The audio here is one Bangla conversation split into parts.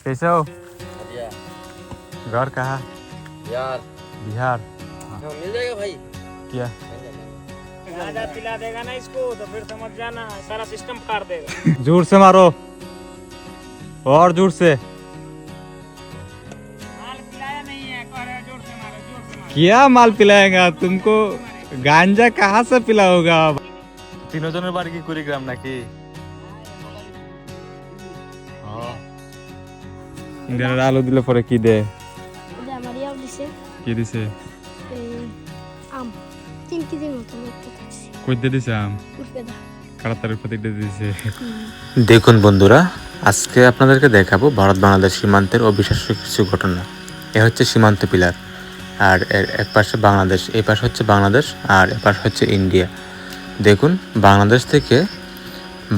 कैसे हो? बढ़िया। घर कहाँ? यार बिहार। मिल जाएगा भाई। क्या? गांजा पिला देगा ना इसको तो फिर समझ जाना सारा सिस्टम फाड़ देगा। जोर से मारो और जोर से। माल पिलाया नहीं है, कह रहे हैं जोर से मारो, जोर से मारो। क्या माल पिलाएगा तुमको? गांजा कहाँ से पिला होगा? तीनों जनों बार की कुড়িগ্রাম নাকি? ইন্ডিয়ার আলু দিলে পরে কি দে? আমারিয়াও দিছে কি দিছে? আম 3 কেজির মতো একটা খাচ্ছি। কই দে দিছে আম? উঠবেদা কাটাতারের প্রতি দে দিছে। দেখুন বন্ধুরা, আজকে আপনাদেরকে দেখাবো ভারত বাংলাদেশ সীমান্তের অবিশ্বাস্য কিছু ঘটনা। এ হচ্ছে সীমান্ত পিলার, আর এর এক পাশে বাংলাদেশ, এই পাশে হচ্ছে বাংলাদেশ আর এ পাশে হচ্ছে ইন্ডিয়া। দেখুন বাংলাদেশ থেকে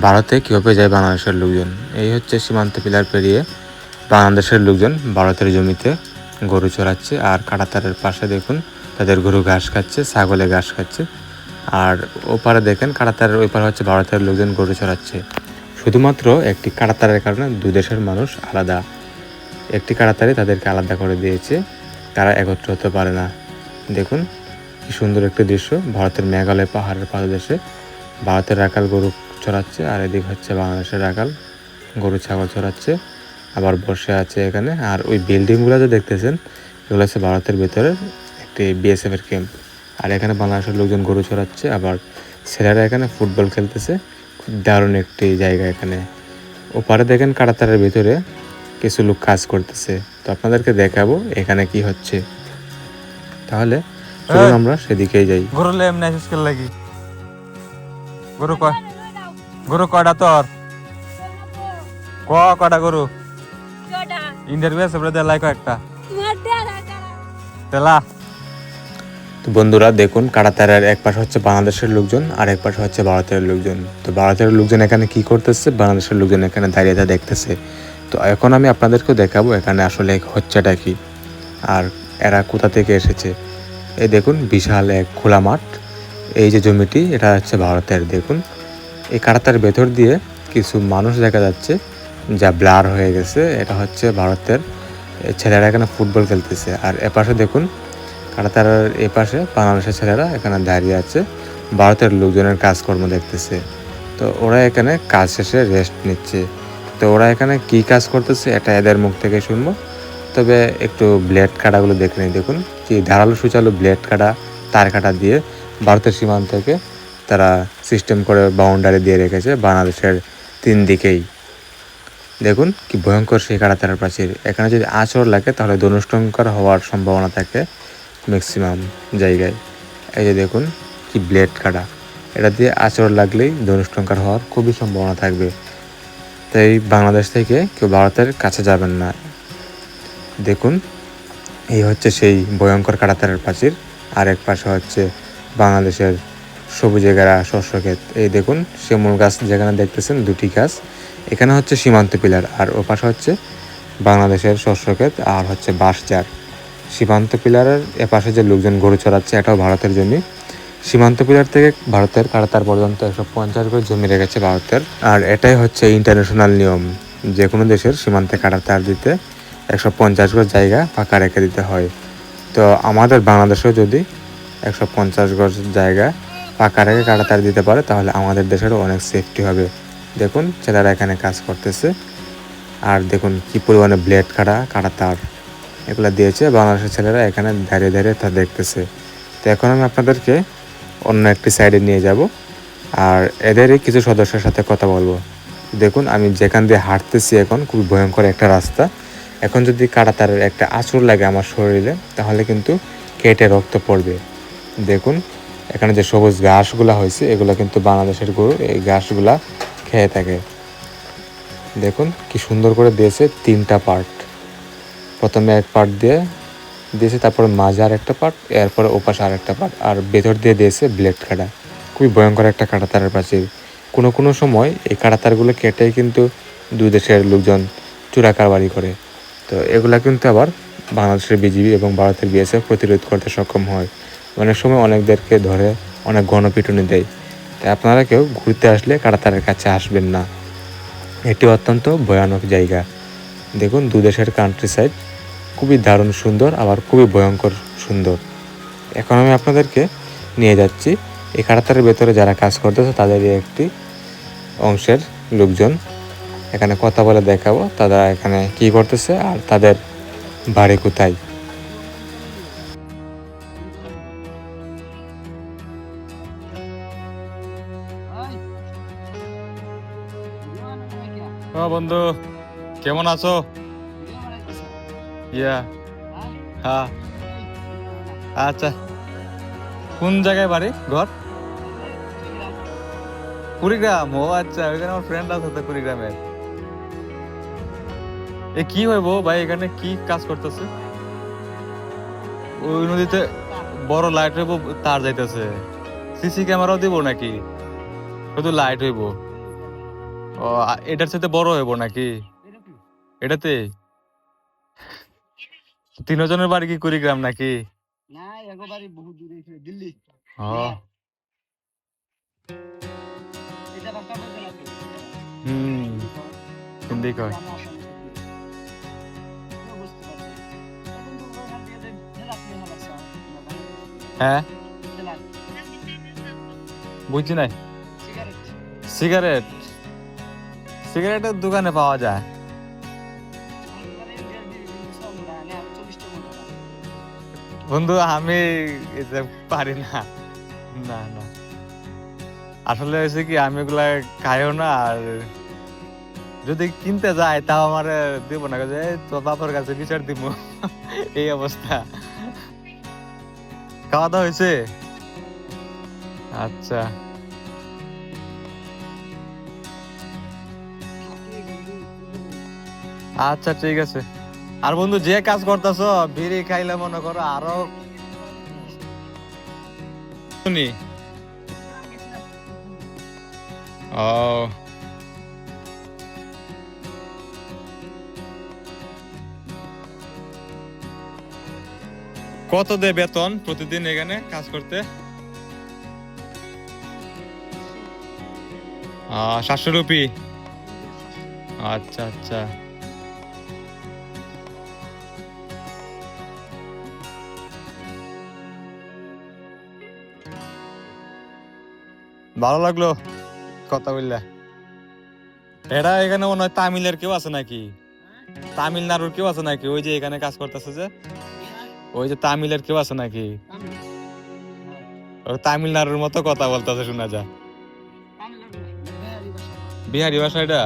ভারতে কীভাবে যায় বাংলাদেশের লোকজন। এই হচ্ছে সীমান্ত পিলার পেরিয়ে বাংলাদেশের লোকজন ভারতের জমিতে গরু চড়াচ্ছে, আর কাঁটাতারের পাশে দেখুন তাদের গরু ঘাস খাচ্ছে, ছাগলে ঘাস খাচ্ছে। আর ওপারে দেখেন কাঁটাতারের ওই পারে হচ্ছে ভারতের লোকজন গরু চড়াচ্ছে। শুধুমাত্র একটি কাঁটাতারের কারণে দুই দেশের মানুষ আলাদা, একটি কাঁটাতারে তাদেরকে আলাদা করে দিয়েছে, তারা একত্র হতে পারে না। দেখুন কি সুন্দর একটি দৃশ্য, ভারতের মেঘালয় পাহাড়ের পাদদেশে ভারতের রাখাল গরু চড়াচ্ছে, আর এদিক হচ্ছে বাংলাদেশের রাখাল গরু ছাগল চড়াচ্ছে, আবার বসে আছে এখানে। আর ওই বিল্ডিংগুলো যে দেখতেছেন এগুলো হচ্ছে ভারতের ভেতরে একটি বিএসএফের ক্যাম্প, আর এখানে বাংলাদেশের লোকজন গরু চড়াচ্ছে, আবার ছেলেরা এখানে ফুটবল খেলতেছে। খুব দারুণ একটি জায়গা এখানে। ওপারে দেখেন কাঁটাতারের ভিতরে কিছু লোক কাজ করতেছে, তো আপনাদেরকে দেখাবো এখানে কি হচ্ছে। তাহলে চলুন আমরা সেদিকেই যাই। গরু লে এমনি আছিস কে লাগি? গরু কয়? গরু কয়টা তোর? কয়টা গরু? ইন্ডিয়ার বিএসএফ রে দেলাই কয়েকটা তেলা। তো বন্ধুরা দেখুন কাঁটাতারের এক পাশে হচ্ছে বাংলাদেশের লোকজন আর এক পাশে হচ্ছে ভারতের লোকজন। তো ভারতের লোকজন এখানে কি করতেছে, বাংলাদেশের লোকজন এখানে দাঁড়িয়ে তা দেখতেছে। তো এখন আমি আপনাদেরকেও দেখাবো এখানে আসলে হচ্ছেটা কি আর এরা কোথা থেকে এসেছে। এই দেখুন বিশাল এক খোলা মাঠ, এই যে জমিটি এটা হচ্ছে ভারতের। দেখুন এই কাঁটাতারের ভেতর দিয়ে কিছু মানুষ দেখা যাচ্ছে যা ব্লার হয়ে গেছে, এটা হচ্ছে ভারতের ছেলেরা এখানে ফুটবল খেলতেছে। আর এপাশে দেখুন কাঁটাতারের এপাশে বাংলাদেশের ছেলেরা এখানে দাঁড়িয়ে আছে, ভারতের লোকজনের কাজকর্ম দেখতেছে। তো ওরা এখানে কাজ শেষে রেস্ট নিচ্ছে। তো ওরা এখানে কি কাজ করতেছে এটা এদের মুখ থেকে শুনবো। তবে একটু ব্লেড কাটাগুলো দেখে নিই। দেখুন কি ধারালো সুচালো ব্লেড কাটা, তার কাটা দিয়ে ভারতের সীমান্ত থেকে তারা সিস্টেম করে বাউন্ডারি দিয়ে রেখেছে বাংলাদেশের 3 দিকেই। দেখুন কি ভয়ঙ্কর সেই কাঁটাতারের প্রাচীর। এখানে যদি আঁচড় লাগে তাহলে ধনুষ্টঙ্কার হওয়ার সম্ভাবনা থাকে ম্যাক্সিমাম জায়গায়। এই যে দেখুন কি ব্লেড কাটা, এটা দিয়ে আঁচড় লাগলেই ধনুষ্টঙ্কার হওয়ার খুবই সম্ভাবনা থাকবে। তাই বাংলাদেশ থেকে কেউ ভারতের কাছে যাবেন না। দেখুন এই হচ্ছে সেই ভয়ঙ্কর কাঁটাতারের প্রাচীর, আর এক পাশে হচ্ছে বাংলাদেশের সবুজে ঘেরা শস্য ক্ষেত। এই দেখুন শিমুল গাছ যেখানে দেখতেছেন, 2টি গাছ, এখানে হচ্ছে সীমান্ত পিলার, আর ও পাশে হচ্ছে বাংলাদেশের শস্য ক্ষেত আর হচ্ছে বাঁশঝাড়। সীমান্ত পিলারের এপাশে যে লোকজন গরু চড়াচ্ছে এটাও ভারতের জমি। সীমান্ত পিলার থেকে ভারতের কাঁটাতার পর্যন্ত 150 করে জমি রেখেছে ভারতের, আর এটাই হচ্ছে ইন্টারন্যাশনাল নিয়ম। যে কোনো দেশের সীমান্তে কাঁটাতার দিতে 150 গজ জায়গা ফাঁকা রেখে দিতে হয়। তো আমাদের বাংলাদেশেও যদি 150 গজ জায়গা ফাঁকা রেখে কাঁটাতার দিতে পারে তাহলে আমাদের দেশেরও অনেক সেফটি হবে। দেখুন ছেলেরা এখানে কাজ করতেছে, আর দেখুন কি পরিমাণে ব্লেড কাঁটাতার এগুলো দিয়েছে। বাংলাদেশের ছেলেরা এখানে দাঁড়িয়ে দাঁড়িয়ে তা দেখতেছে। তো এখন আমি আপনাদেরকে অন্য একটি সাইডে নিয়ে যাব, আর এদেরই কিছু সদস্যের সাথে কথা বলবো। দেখুন আমি যেখান দিয়ে হাঁটতেছি এখন খুবই ভয়ঙ্কর একটা রাস্তা। এখন যদি কাঁটাতারের একটা আঁচড় লাগে আমার শরীরে তাহলে কিন্তু কেটে রক্ত পড়বে। দেখুন এখানে যে সবুজ ঘাসগুলা হয়েছে এগুলো কিন্তু বাংলাদেশের গরু এই ঘাসগুলা খেয়ে থাকে। দেখুন কি সুন্দর করে দিয়েছে 3টা পার্ট, প্রথমে এক পার্ট দিয়েছে, তারপরে মাঝে আর একটা পার্ট, এরপরে ওপাশে আর একটা পার্ট, আর ভেতর দিয়ে দিয়েছে ব্লেড কাটা। খুবই ভয়ঙ্কর একটা কাঁটাতারের প্রাচীর। কোনো সময় এই কাঁটাতারগুলো কেটেই কিন্তু দুই দেশের লোকজন চোরা কারবারি করে। তো এগুলা কিন্তু আবার বাংলাদেশের বিজিবি এবং ভারতের বিএসএফ প্রতিরোধ করতে সক্ষম হয়। অনেক সময় অনেকদেরকে ধরে অনেক গণপিটুনি দেয়। তাই আপনারা কেউ ঘুরতে আসলে কাঁটাতারের কাছে আসবেন না, এটি অত্যন্ত ভয়ানক জায়গা। দেখুন দু দেশের কান্ট্রি সাইড খুবই দারুণ সুন্দর, আবার খুবই ভয়ঙ্কর সুন্দর। এখন আমি আপনাদেরকে নিয়ে যাচ্ছি এই কাঁটাতারের ভেতরে যারা কাজ করতেছে তাদেরই একটি অংশের লোকজন। এখানে কথা বলে দেখাবো তারা এখানে কি করতেছে আর তাদের বাড়ি কোথায়। ও বন্ধু, কেমন আছো? ইয়া, হ্যাঁ, আচ্ছা। কোন জায়গায় বাড়ি ঘর? কুড়িগ্রাম। ও আচ্ছা, ওইখানে আমার ফ্রেন্ড আছে তো কুড়িগ্রামের। এ কি হইব ভাই, এখানে কি কাজ করতেছে? ওই নদীতে বড় লাইট হইব, তার যাইতেছে। সিসি ক্যামেরাও দিব নাকি? শুধু লাইট হইব? ও, এটার সাথে বড় হইব নাকি এটাতে? তিনজনের বাড়ি কি কুড়িগ্রাম নাকি? না, একবারে বহু দূরে দিল্লি। ও, এটা রাস্তা বলতে না। হুম, হিন্দি কয়। হ্যাঁ, বুঝছি নাই। সিগারেট? সিগারেটের দোকানে পাওয়া যায়। বন্ধু আমি পারি না, না না। আসলে হয়েছে কি, আমি এগুলা খাইও না, আর যদি কিনতে যাই তাও আমার দিব না, যে তোর বাবার কাছে বিচার দিব। এই অবস্থা। খাওয়া দাওয়া হয়েছে? আচ্ছা, আচ্ছা ঠিক আছে। আর বন্ধু, যে কাজ করতেছ বিড়ি খাইলে মনে করো আরো শুনি। ও, কত দে বেতন প্রতিদিন এখানে কাজ করতে? 700 রুপি। আচ্ছা আচ্ছা। ভালো লাগলো কথা বললে। এরা এখানে মনে হয় তামিলের কেউ আছে নাকি? তামিলনাড়ুর কেউ আছে নাকি? ওই যে এখানে কাজ করতেছে যে, ওই যে তামিলের কেউ আছে নাকি? তামিলনাড়ুর মতো কথা বলতেছে, শোনা যায়। বিহারি ভাষা এটা?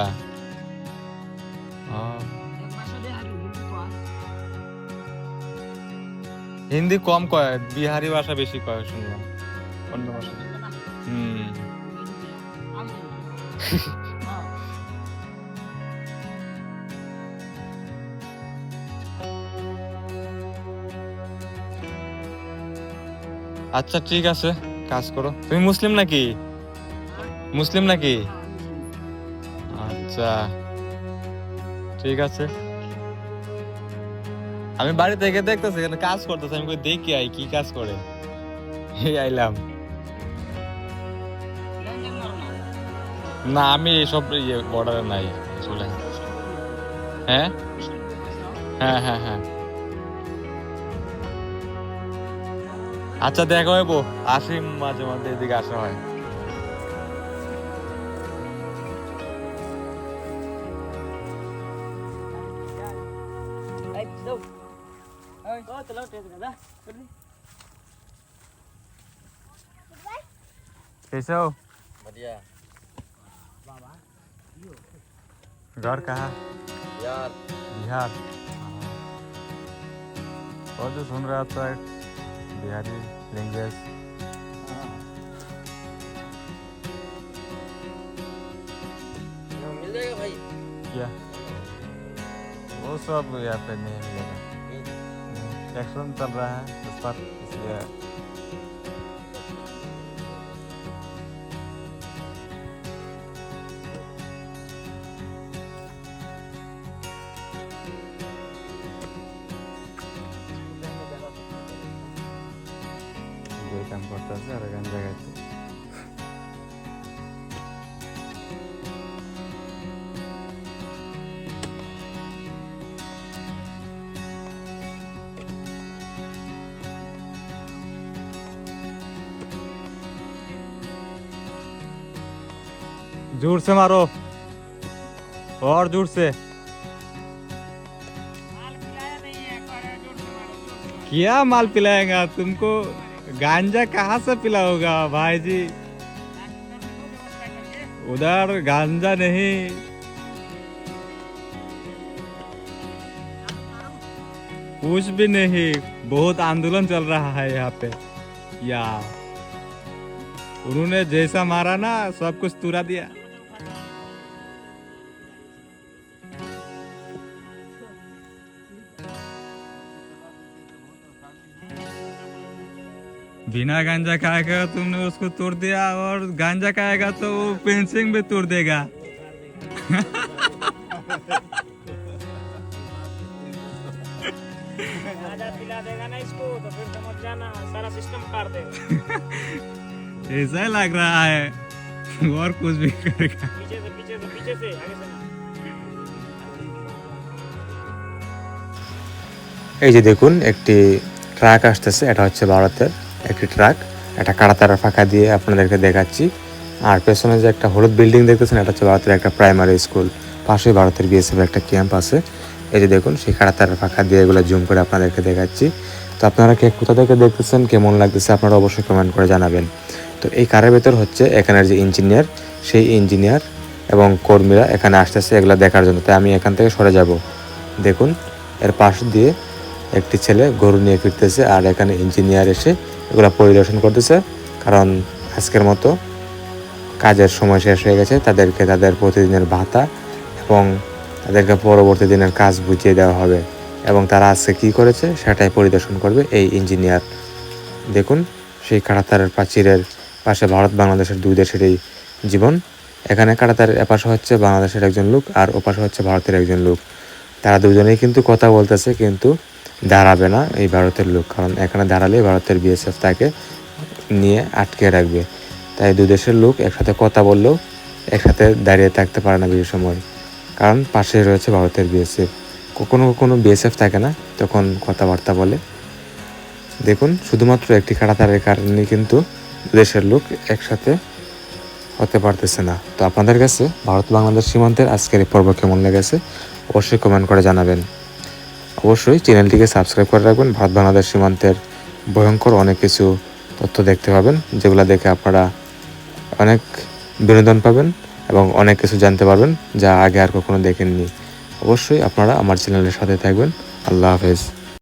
হিন্দি কম কয়, বিহারি ভাষা বেশি কয় শুনলাম। অন্য ভাষা। হুম। আচ্ছা ঠিক আছে, কাজ করো। তুমি মুসলিম নাকি? মুসলিম নাকি? আচ্ছা ঠিক আছে। আমি বাড়ি থেকে দেখতেছি এখানে কাজ করতেছে, আমি কই দেখি আই কি কাজ করে। এই আইলাম। না, আমি সব বর্ডারে নাই আসলে। হ্যাঁ হ্যাঁ হ্যাঁ হ্যাঁ। আচ্ছা দেখা হইব, আসি মাঝে মাঝে, এদিকে আসা হয়। कैसे हो? बढ़िया। घर कहाँ? यार बिहार। और जो सुन रहा था बिहारी लैंग्वेज। मिल जाएगा भाई। क्या वो सब यहाँ पे नहीं मिलेगा, इलेक्शन चल रहा है उस पर, इसलिए। काम करता है और गान जगह जोर से मारो और जोर से। माल पिलाया नहीं है, कह रहे हैं जोर से मारो, जोर से मारो। क्या माल पिलाएगा तुमको? गांजा कहाँ से पिला होगा भाई जी? डॉक्टर से तो व्यवस्था करिए। उधर गांजा नहीं, कुछ भी नहीं। बहुत आंदोलन चल रहा है यहाँ पे। या उन्होंने जैसा मारा ना सब कुछ तुरा दिया। बिना गांजा खाएगा तुमने उसको तोड़ दिया, और गांजा खाएगा तो वो पेंसिंग भी तोड़ देगा। गांजा पिला देगा ना इसको तो फिर समझ जाना सारा सिस्टम काट देगा। ऐसा ही लग रहा है, और कुछ भी करेगा। पीछे से पीछे से पीछे से आगे से ना। এই যে দেখুন একটি ট্রাক আসতেছে, এটা হচ্ছে ভারতের একটি ট্রাক। এটা কাঁটাতারের ফাঁকা দিয়ে আপনাদেরকে দেখাচ্ছি। আর পেছনে যে একটা হলুদ বিল্ডিং দেখতেছেন, এটা হচ্ছে ভারতের একটা প্রাইমারি স্কুল। পাশেই ভারতের বিএসএফ একটা ক্যাম্প আছে। এই যে দেখুন সেই কাঁটাতারের ফাঁকা দিয়ে এগুলো জুম করে আপনাদেরকে দেখাচ্ছি। তো আপনারা কে কোথা থেকে দেখতেছেন, কেমন লাগতেছে আপনারা অবশ্যই কমেন্ট করে জানাবেন। তো এই কারের ভেতর হচ্ছে এখানের যে ইঞ্জিনিয়ার, সেই ইঞ্জিনিয়ার এবং কর্মীরা এখানে আসতেছে এগুলো দেখার জন্য। তাই আমি এখান থেকে সরে যাব। দেখুন এর পাশ দিয়ে একটি ছেলে গরু নিয়ে ফিরতেছে, আর এখানে ইঞ্জিনিয়ার এসে এগুলো পরিদর্শন করতেছে। কারণ আজকের মতো কাজের সময় শেষ হয়ে গেছে, তাদেরকে তাদের প্রতিদিনের ভাতা এবং তাদেরকে পরবর্তী দিনের কাজ বুঝিয়ে দেওয়া হবে, এবং তারা আজকে কী করেছে সেটাই পরিদর্শন করবে এই ইঞ্জিনিয়ার। দেখুন সেই কাঁটাতারের প্রাচীরের পাশে ভারত বাংলাদেশের দুই দেশেরই জীবন। এখানে কাঁটাতারের এপাশে হচ্ছে বাংলাদেশের একজন লোক, আর ওপাশে হচ্ছে ভারতের একজন লোক। তারা দুজনেই কিন্তু কথা বলতেছে, কিন্তু দাঁড়াবে না এই ভারতের লোক, কারণ এখানে দাঁড়ালে ভারতের বিএসএফ তাকে নিয়ে আটকে রাখবে। তাই দুই দেশের লোক একসাথে কথা বললেও একসাথে দাঁড়িয়ে থাকতে পারে না বেশি সময়, কারণ পাশে রয়েছে ভারতের বিএসএফ। কখনো কখনো বিএসএফ থাকে না, তখন কথাবার্তা বলে। দেখুন শুধুমাত্র একটি কাঁটাতারের কারণে কিন্তু দেশের লোক একসাথে হতে পারতেছে না। তো আপনাদের কাছে ভারত বাংলাদেশ সীমান্তের আজকের এই পর্ব কেমন লেগেছে অবশ্যই কমেন্ট করে জানাবেন। অবশ্যই চ্যানেলটিকে সাবস্ক্রাইব করে রাখবেন। ভারত বাংলাদেশ সীমান্তের ভয়ঙ্কর অনেক কিছু তথ্য দেখতে পাবেন, যেগুলো দেখে আপনারা অনেক বিনোদন পাবেন এবং অনেক কিছু জানতে পারবেন যা আগে আর কখনো দেখেননি। অবশ্যই আপনারা আমার চ্যানেলের সাথে থাকবেন। আল্লাহ হাফেজ।